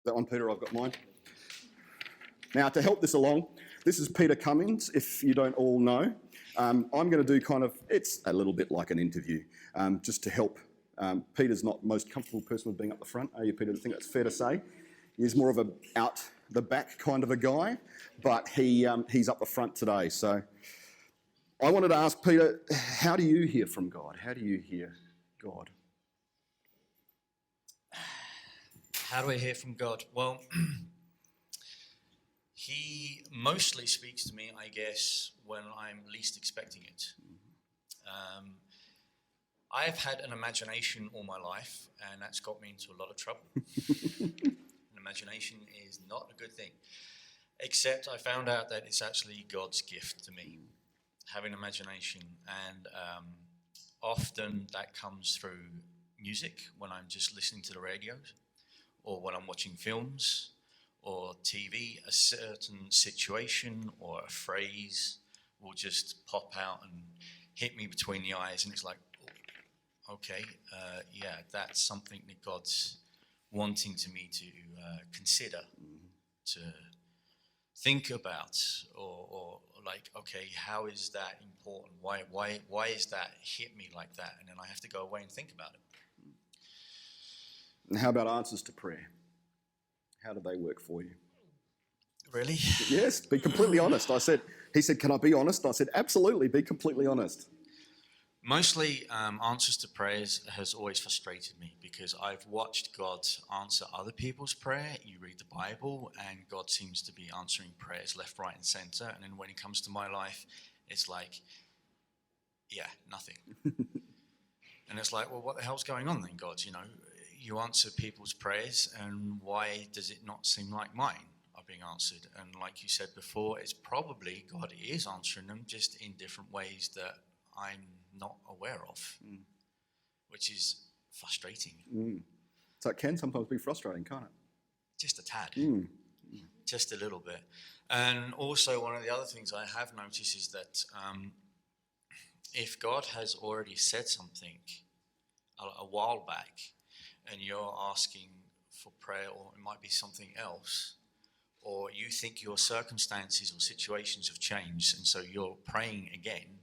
That one, Peter, I've got mine. Now, to help this along, this is Peter Cummins, if you don't all know. I'm going to do it's a little bit like an interview, just to help. Peter's not the most comfortable person with being up the front, are you, Peter? I think that's fair to say. He's more of a out the back kind of a guy, but he's up the front today. So I wanted to ask Peter, how do you hear from God? How do you hear God? How do I hear from God? Well, he mostly speaks to me, I guess, when I'm least expecting it. I've had an imagination all my life, and that's got me into a lot of trouble. An imagination is not a good thing, except I found out that it's actually God's gift to me, having imagination. And often that comes through music, when I'm just listening to the radio, or when I'm watching films or TV. A certain situation or a phrase will just pop out and hit me between the eyes, and it's like, okay, that's something that God's wanting me to consider, to think about, or like, okay, how is that important? Why is that hit me like that? And then I have to go away and think about it. And how about answers to prayer? How do they work for you? Really? Yes, be completely honest. He said, can I be honest? I said, absolutely, be completely honest. Mostly answers to prayers has always frustrated me, because I've watched God answer other people's prayer. You read the Bible and God seems to be answering prayers left, right and center. And then when it comes to my life, it's like, nothing. And it's like, well, what the hell's going on then, God? You know, you answer people's prayers, and why does it not seem like mine are being answered? And like you said before, it's probably God is answering them, just in different ways that I'm not aware of, which is frustrating. So it can sometimes be frustrating, can't it? Just a tad, just a little bit. And also, one of the other things I have noticed is that if God has already said something a while back, and you're asking for prayer, or it might be something else, or you think your circumstances or situations have changed, and so you're praying again,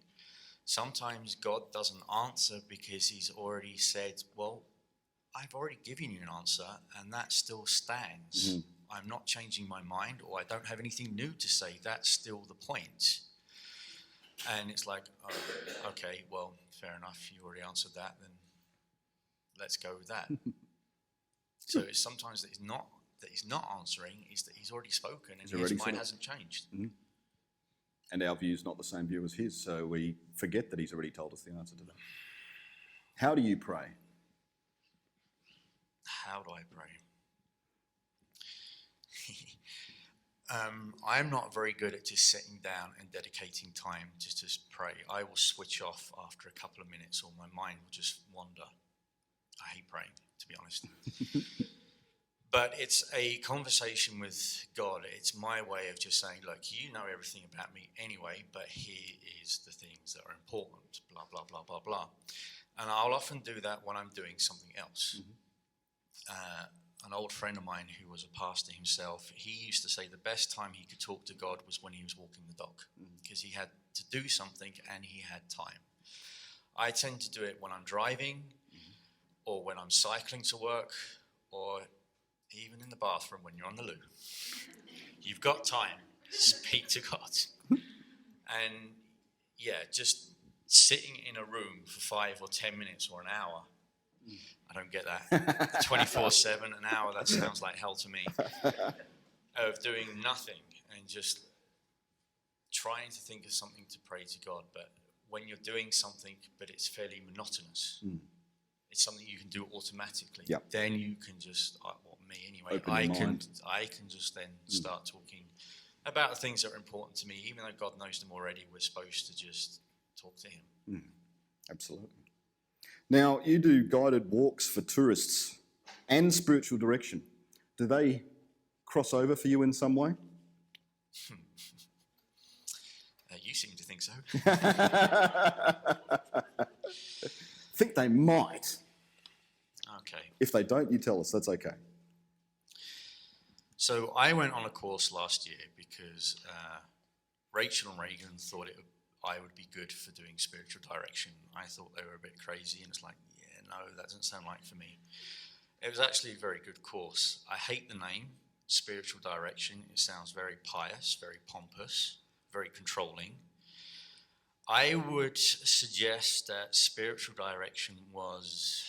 sometimes God doesn't answer because he's already said, well, I've already given you an answer, and that still stands. I'm not changing my mind, or I don't have anything new to say. That's still the point. And it's like, oh, okay, well, fair enough. You already answered that, then let's go with that. So it's sometimes that he's not answering, is that he's already spoken and his mind hasn't changed. And our view is not the same view as his, so we forget that he's already told us the answer to that. How do you pray? How do I pray? I'm not very good at just sitting down and dedicating time to just pray. I will switch off after a couple of minutes, or my mind will just wander. I hate praying, to be honest. But it's a conversation with God. It's my way of just saying, look, you know everything about me anyway, but here is the things that are important, blah, blah, blah, blah, blah. And I'll often do that when I'm doing something else. An old friend of mine who was a pastor himself, he used to say the best time he could talk to God was when he was walking the dog, because he had to do something and he had time. I tend to do it when I'm driving, or when I'm cycling to work, or even in the bathroom when you're on the loo. You've got time to speak to God. And just sitting in a room for 5 or 10 minutes or an hour, I don't get that. 24/7, an hour, that sounds like hell to me. Of doing nothing and just trying to think of something to pray to God. But when you're doing something, but it's fairly monotonous, it's something you can do automatically. Then you can just, me anyway, I can just then start talking about the things that are important to me, even though God knows them already. We're supposed to just talk to him. Absolutely. Now, you do guided walks for tourists and spiritual direction. Do they cross over for you in some way? You seem to think so. Think they might. Okay. If they don't, you tell us. That's okay. So I went on a course last year because Rachel and Reagan thought I would be good for doing spiritual direction. I thought they were a bit crazy, and it's like, yeah, no, that doesn't sound like for me. It was actually a very good course. I hate the name, spiritual direction. It sounds very pious, very pompous, very controlling. I would suggest that spiritual direction was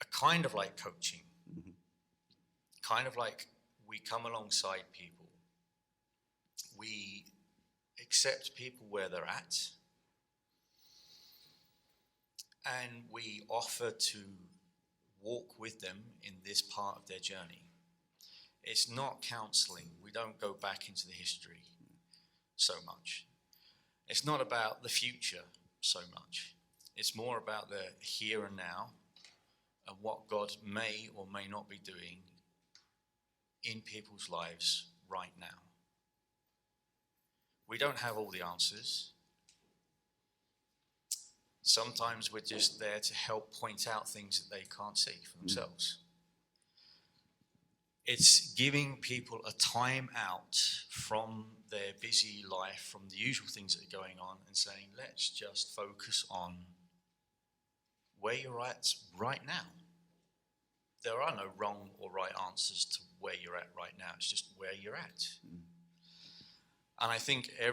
a kind of like coaching, kind of like we come alongside people. We accept people where they're at, and we offer to walk with them in this part of their journey. It's not counseling. We don't go back into the history so much. It's not about the future so much. It's more about the here and now and what God may or may not be doing in people's lives right now. We don't have all the answers. Sometimes we're just there to help point out things that they can't see for themselves. It's giving people a time out from their busy life, from the usual things that are going on, and saying, let's just focus on where you're at right now. There are no wrong or right answers to where you're at right now. It's just where you're at. And I think I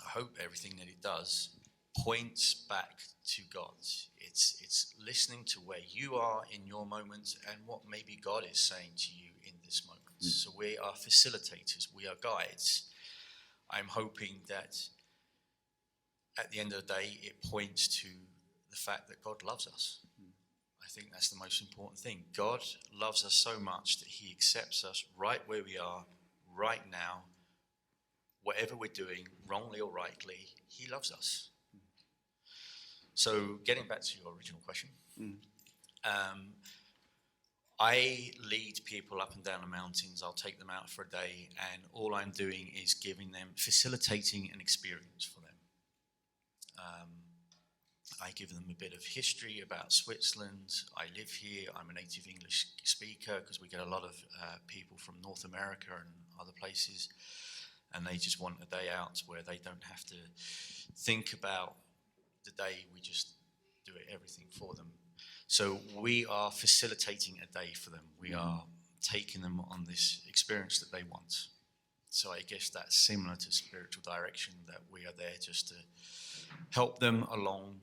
hope everything that it does points back to God. It's listening to where you are in your moment and what maybe God is saying to you in this moment. So we are facilitators, we are guides. I'm hoping that at the end of the day, it points to the fact that God loves us. I think that's the most important thing. God loves us so much that he accepts us right where we are, right now. Whatever we're doing, wrongly or rightly, he loves us. So getting back to your original question, I lead people up and down the mountains. I'll take them out for a day, and all I'm doing is facilitating an experience for them. I give them a bit of history about Switzerland. I live here. I'm a native English speaker because we get a lot of people from North America and other places, and they just want a day out where they don't have to think about the day. We just do everything for them. So we are facilitating a day for them. We are taking them on this experience that they want. So I guess that's similar to spiritual direction, that we are there just to help them along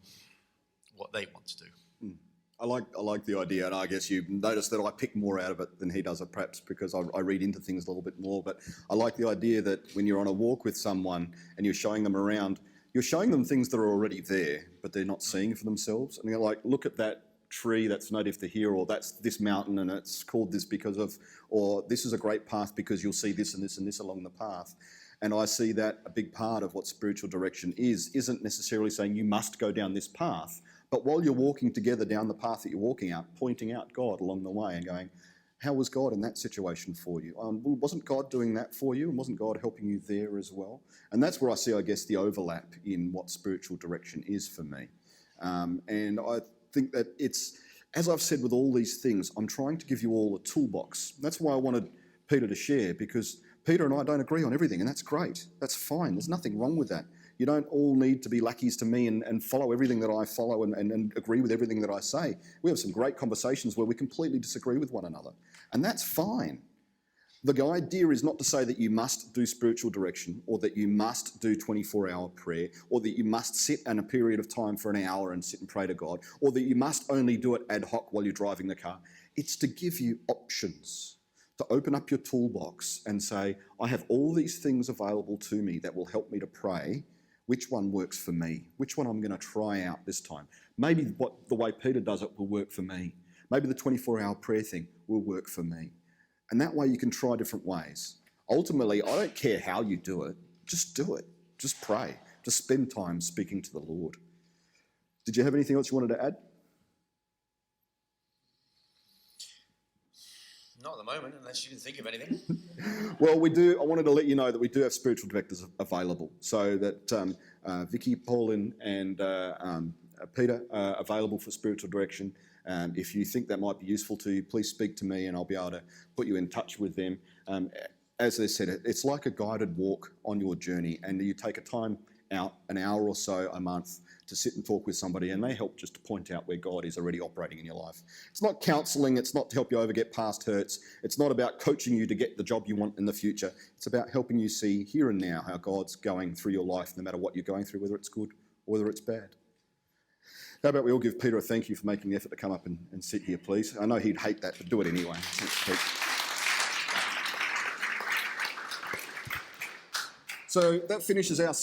what they want to do. I like the idea, and I guess you notice that I pick more out of it than he does, perhaps because I read into things a little bit more. But I like the idea that when you're on a walk with someone and you're showing them around, you're showing them things that are already there, but they're not seeing for themselves. And you're like, look at that tree that's native to here, or that's this mountain and it's called this because of, or this is a great path because you'll see this and this and this along the path. And I see that a big part of what spiritual direction isn't necessarily saying you must go down this path, but while you're walking together down the path that you're walking out, pointing out God along the way and going, how was God in that situation for you? Wasn't God doing that for you? And wasn't God helping you there as well? And that's where I see, I guess, the overlap in what spiritual direction is for me. And I think that it's, as I've said with all these things, I'm trying to give you all a toolbox. That's why I wanted Peter to share, because Peter and I don't agree on everything, and that's great. That's fine. There's nothing wrong with that. You don't all need to be lackeys to me and follow everything that I follow and agree with everything that I say. We have some great conversations where we completely disagree with one another, and that's fine. The idea is not to say that you must do spiritual direction, or that you must do 24-hour prayer, or that you must sit in a period of time for an hour and sit and pray to God, or that you must only do it ad hoc while you're driving the car. It's to give you options, to open up your toolbox and say, I have all these things available to me that will help me to pray. Which one works for me? Which one I'm going to try out this time? Maybe the way Peter does it will work for me. Maybe the 24-hour prayer thing will work for me. And that way you can try different ways. Ultimately, I don't care how you do it. Just do it. Just pray. Just spend time speaking to the Lord. Did you have anything else you wanted to add? Not at the moment, unless you can think of anything. Well, we do. I wanted to let you know that we do have spiritual directors available, so that Vicky, Paul, and Peter are available for spiritual direction. If you think that might be useful to you, please speak to me and I'll be able to put you in touch with them. As they said, it's like a guided walk on your journey, and you take a time out, an hour or so a month, to sit and talk with somebody, and they help just to point out where God is already operating in your life. It's not counselling, it's not to help you get past hurts, it's not about coaching you to get the job you want in the future. It's about helping you see here and now how God's going through your life, no matter what you're going through, whether it's good or whether it's bad. How about we all give Peter a thank you for making the effort to come up and sit here, please. I know he'd hate that, but do it anyway. Thanks, Pete. So that finishes our